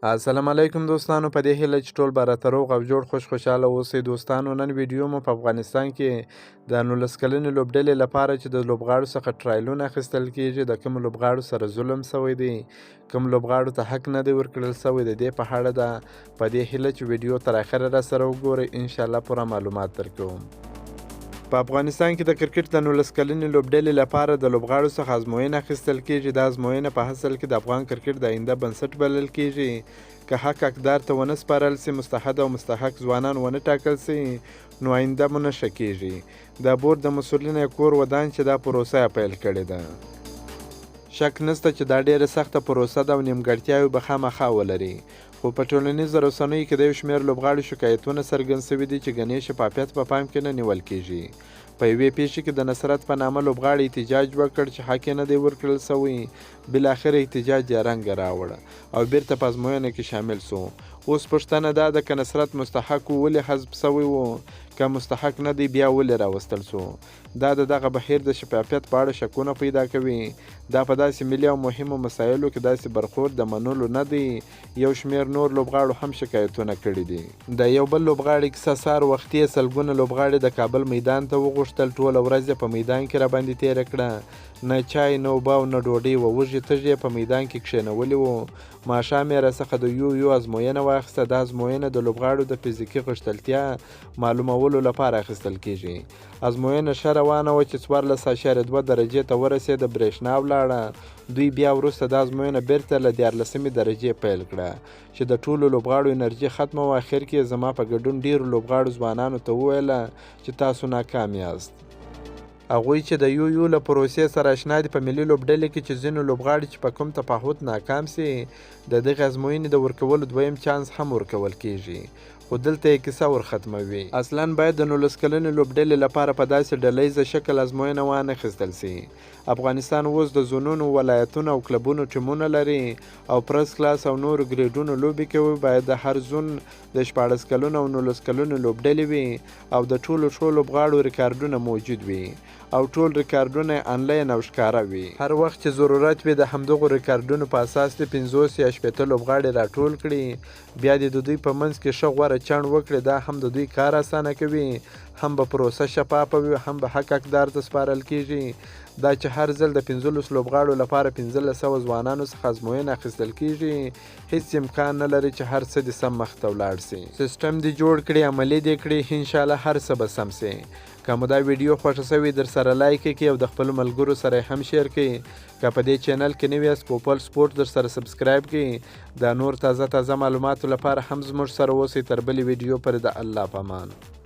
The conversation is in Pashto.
السلام علیکم دوستانو، په دې هیله چې ټول به راته روغ او جوړ خوشحاله اوسئ. دوستانو، نن ویډیو مو په افغانستان کې د 19 کلنې لوبډلې لپاره چې د لوبغاړو څخه ټرایلونه اخیستل کیږي د کوم لوبغاړو سره ظلم سوی دی، کوم لوبغاړو ته حق نه دی ورکړل سوی د دې په اړه ده. په دې هیله چې ویډیو تر اخره را سره وګورئ، انشاءالله پوره معلومات درکوم. په افغانستان کې د کرکټ د 19 کلنې لوبډلې لپاره د لوبغاړو څخه ازموینه اخیستل کیږي. دا ازموینه په اصل کې د افغان کرکټ د آینده بنسټ بلل کیږي. که حق حقدار ته ونه سپارل سي، مستحد او مستحق ځوانان ونه ټاکل سي، نو آینده مو نشه کیږي. د بورډ د مسؤلینو کور ودان چې دا پروسه پیل کړې ده. شک نسته چې دا ډیره سخته پروسه ده او نیمګړتیاوې به خامخا ولري. خو په ټولنیزو رسنیو کې د یو شمېر لوبغاړو شکایتونه څرګند سوي دي چې ګڼې شفافیت په پام کې نه نیول کیږي. په یوې پیښې کې د نصرت په نامه لوبغاړي احتجاج وکړ چې حق یې نه دی ورکړل سوی. بالاخره احتجاج یې رنګ راوړه او بیرته په ازموینه کې شامل سو. اوس پوښتنه دا ده که نصرت مستحق و ولې حذف سوی و، که مستحق نه دی بیا ولې راوستل سو. دا د دغه بهیر د شفافیت په اړه شکونه پیدا کوي. دا په داسې ملي او مهمو مسایلو کې داسې برخورد د منلو نه دی. یو شمېر نور لوبغاړو هم شکایتونه کړي دي. د یو بل لوبغاړي کیسه سهار وختي سلګونه لوبغاړي د کابل میدان ته وغوښتل. ټوله ورځ یې په میدان کې راباندې تېره کړه. نه چای نه اوبه او نه ډوډۍ وه. وږي تږي په میدان کې کښېنولي وو. ماښام یې راڅخه د یو ازموینه واخیسته. دا ازموینه د لوبغاړو د فزیکي غښتلتیا معلومولو لپاره اخیستل کیږي. ازموینه ښه روانه وه چې 14.2 درجې ته ورسېده. برېښنا ولاړه. دوی بیا وروسته دا ازموینه بیرته له 14 درجې پیل کړه چې د ټولو لوبغاړو انرژي ختمه وه. اخر کې زما په ګډون ډیرو لوبغاړو ځوانانو ته وویله چې تاسو ناکام یاست. هغوی چې د یو له پروسې سره اشنا دي په ملي لوبډلې کې چې ځینو لوبغاړي چې په کوم تفاوت ناکام سي د دغې ازموینې د ورکولو دویم چانس هم ورکول کیږي. خو دلته یې کیسه ورختموي. اصلا باید د 19 کلنې لوبډلې لپاره په داسې ډلهیزه شکل ازموینه وانخیستل سي. افغانستان اوس د زونونو، ولایتونو او کلبونو ټیمونه لري او پرس کلاس او نورو ګریډونو لوبې کوي. باید د هر زون د 14 کلونو او 19 کلونو لوبډلې وي او د ټولو ښو لوبغاړو ریکارډونه موجود وي او ټول ریکارډونه آنلاین او ښکاره وي. هر وخت چې ضرورت وي د همدغو ریکارډونو په اساس د 50 یا 60 لوبغاړي راټول کړي. بیا د دوی په منځ کې ښه غوره چاڼ وکړي. دا هم د دوی کار اسانه کوي، هم به پروسه شفافه وي، هم به حق حقدار ته سپارل کیږي. دا چې هر ځل د 15 لوبغاړو لپاره 1500 ځوانانو څخه ازموینه اخیستل کیږي، هیڅ امکان نه لري چې هر څه دې سم مخته ولاړ سي. سیستم دې جوړ کړي، عملي دې کړي، انشاءالله هر څه به سم سي. که مو دا ویډیو خوښه سوي در سره لایک کړئ او د خپلو ملګرو سره هم شیر کړئ. که په دې چینل کې نوي یاست پوپل سپورټ در سره سبسکرایب کړئ. دا نور تازه معلوماتو لپاره هم زموږ سره اوسئ. تر بلې ویډیو پورې د الله په امان.